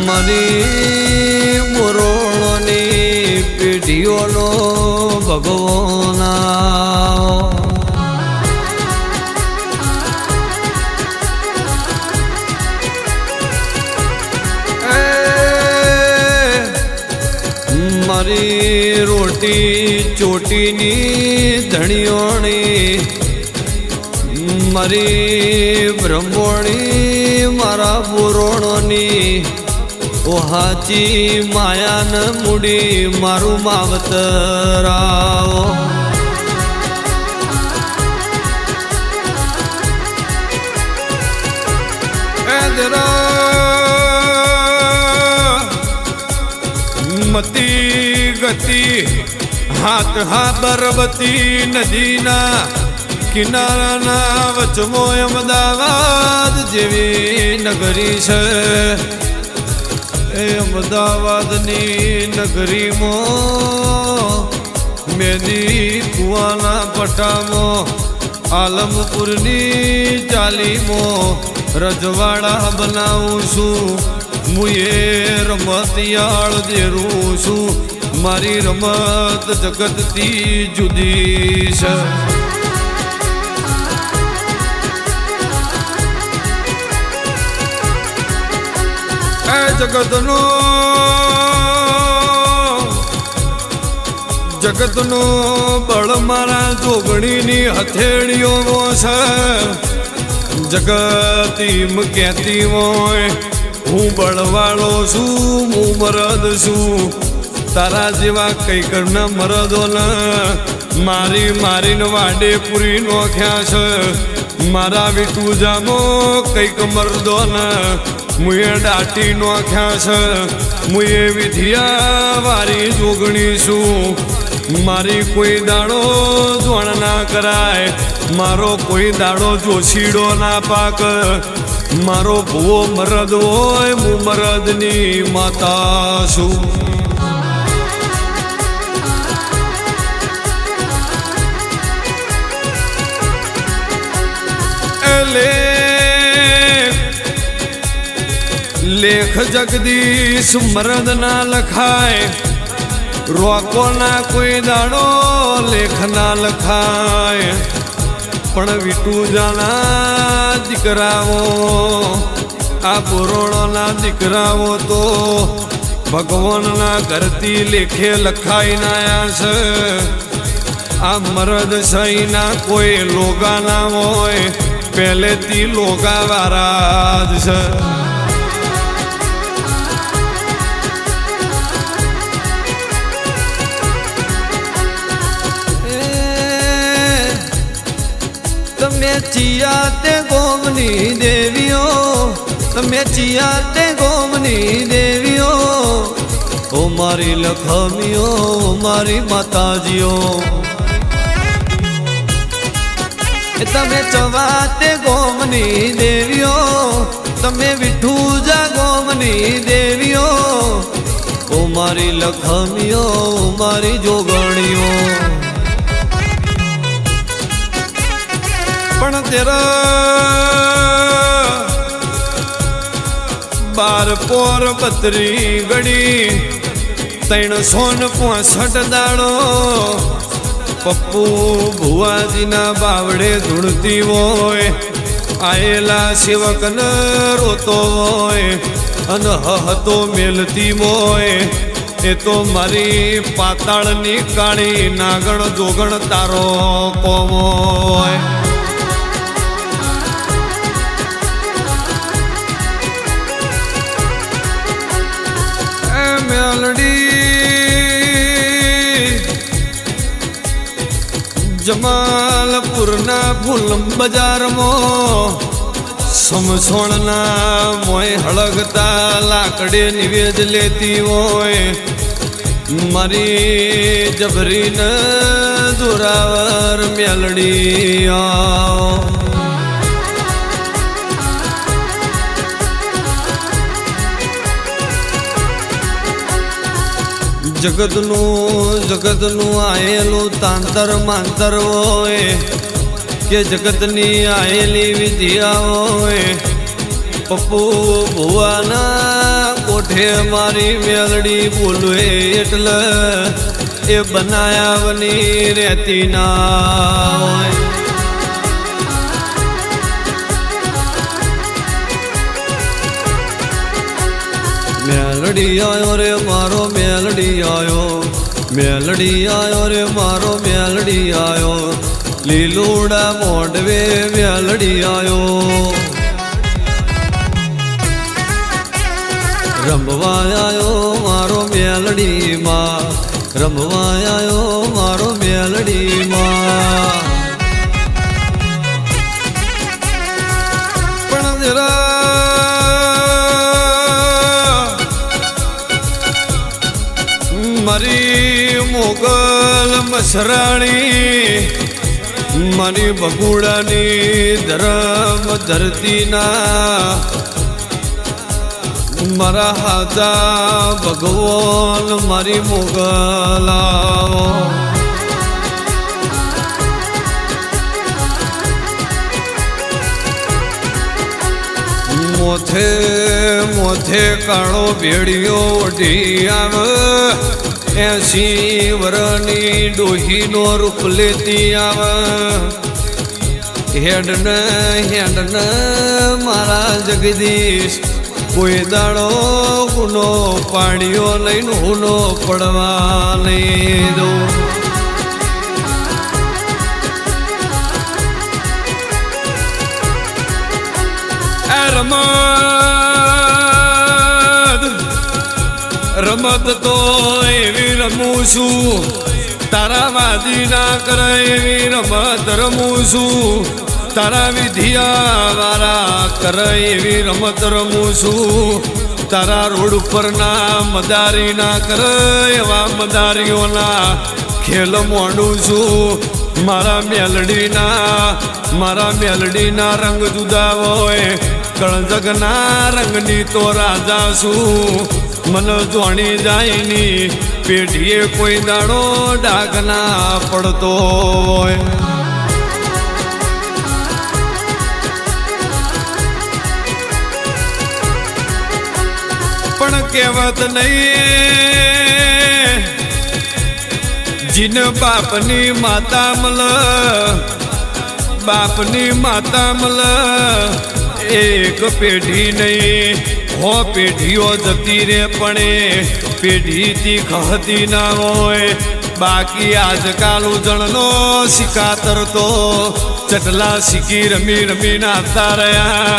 મારી મોરોણોની પેઢીઓનો ભગવાન મારી રોટી ચોટીની ધણીઓણી મારી બ્રહ્મોણી મારા બોરોણોની ઓહાચી માયાન મૂડી મારું માવતરાઓ મતી ગતિ હાથ હા બરબતી નદીના કિનારાના વચમો અમદાવાદ જેવી નગરી છે એ અમદાવાદની નગરીમાં મેદી કુવાના પટામાં આલમપુરની ચાલીમાં રજવાડા બનાવું છું હું એ રમતિયાળ દેરું છું મારી રમત જગતથી જુદી છે જગતનો બળ મારા જોગણીની હથેળીઓ છે જગતીમ કહેતી હોય હું બળવાળો છું હું મરદ છું તારા જેવા કઈ કરના મરદોને મારી મારીને વાડે પૂરી નોખ્યા છે મારા વિટુજામો કઈક મરદોને મુએ દાટી નોખ્યા છે મુએ વિધિયા વારી જોગણી છું મારી કોઈ દાડો જોણ ના કરાય મારો કોઈ દાડો જોશીડો ના પાક મારો ભૂવો મરદ હોય હું મરદની માતા છું લેખ જગદીશ મરદ ના લખાય રોકો ના કોઈ દાડો લેખ ના લખાય પણ વિટુજાના દીકરાઓ આ બોરોણોના દીકરાઓ તો ભગવાનના ઘરથી લેખે લખાઈને આવ્યા છે આ મરદ સહીના કોઈ લોગા ના હોય પહેલેથી લોગા વાળા જ છે તમે ચિયા તે ગોમની દેવીઓ તમે ચિયા તે ગોમની દેવીઓ ઓ મારી લખમીઓ મારી માતાજીઓ તમે ચવા તે ગોમની દેવીઓ તમે વિઠુજા ગોમની દેવીઓ ઓ મારી લખમીઓ મારી જોગણીઓ પણ તેરા 12 પોર 32 ગડી 365 દાડો પપ્પુ ભુવાજીના બાવડે ધૂળતી હોય આયેલા સેવકન રોતો હોય અને હહતો મેલતી હોય એ તો મારી પાતાળની કાળી નાગણ જોગણ તારો કોમો હોય જમાલપુરના ફૂલ બજારમાં સમસોણના મોય હળગતા લાકડે નિવેદ લેતી હોય મારી જબરીને જોરાવર મેલડી જગતનું આયેલું તાંતર માંતર હોય કે જગતની આયેલી વિદ્યા હોય પપ્પુ ભુવાના કોઠે મોથે મારી મેલડી બોલવે એટલે એ બનાયાવની રહેતી ના મેલડી આયો રે મારો મેલડી આયો, મેલડી આયો રે મારો મેલડી આયો, લીલુડા મોઢવે મેલડી આયો, રમવા આયો મારો મેલડી માં, રમવા આયો મારો મેલડી માં. પણ જરા મારી મોગલ મસરાણી, મારી બગુડાની ધરમ ધરતીના મારા હાથા ભગવાન મારી મોગલાઓ. મોથે મોથે કાળો ભેડિયો ઓઢી આવે, 80 વરની ડોહીનો રૂપ લેતી આવે. હેડ ને મારા જગદીશ કોઈ દાડો હુનો પાડ્યો લઈને હુનો પડવા નહીં દો. રમત તો એવી રમું છું, તારા વાદી ના કરે એવી રમત રમું છું, તારા વિધિયા વાળા કરે એવી રમત રમું છું, તારા રોડ ઉપર ના મદારી ના કરે એવા મદારીઓના ખેલ મોડું છું. મારા મેલડીના રંગ જુદા હોય, કળજગના રંગની તો રાજા છું. મન જોણી જાયની પેઢીએ કોઈ દાડો ડાઘ ના પડતો હોય. પણ કહેવત નહીં, જીન બાપની માતા મલ, બાપની માતા મલ, એક પેઢી નહીં 100 પેઢીઓ જતી રે પણ પેઢીથી ખહતી ના હોય. બાકી આજકાલ ઉજળનો શિકાતર તો ચટલા શીખી રમી રમી નાતા રહ્યા.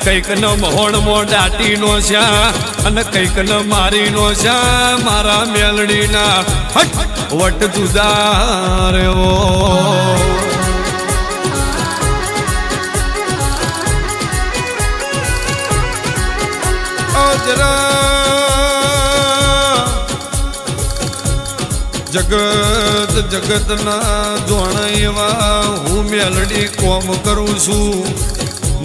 કંઈક ન મહોણમાં દાટી નો શ્યા અને કંઈક ન મારી નો શ્યા. મારા મેલડીના વટ જુદા રેવો. જગત જગતના જોણ એવા હું મેલડી કોમ કરું છું.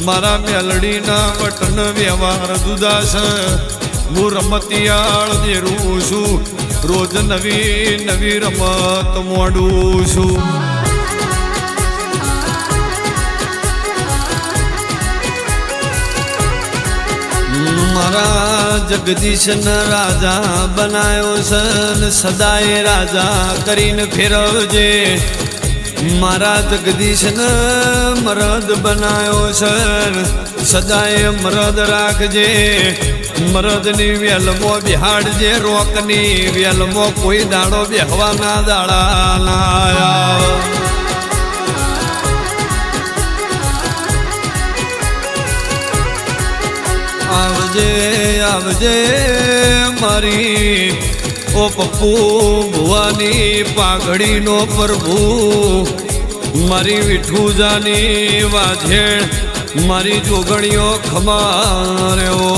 મારા મેલડીના વટન વ્યવહાર જુદા છે. હું રમતિયાળ દેરું છું, રોજ નવી નવી રમત મોડું છું. મારા જગદીશને રાજા બનાયો છે ને સદાય રાજા કરીને ફેરવજે. મારા જગદીશને મરદ બનાયો છે સદાય મરદ રાખજે. મરદની વેલમો બિહાડજે, રોકની વેલમો કોઈ દાડો બેહવાના દાડા ના. આવજે આવજે મારી ઓ પપ્પુ ભુવાની પાઘડીનો પ્રભુ, મારી વિઠુજાની વાઝેણ, મારી જોગણીઓ ખમાર્યો.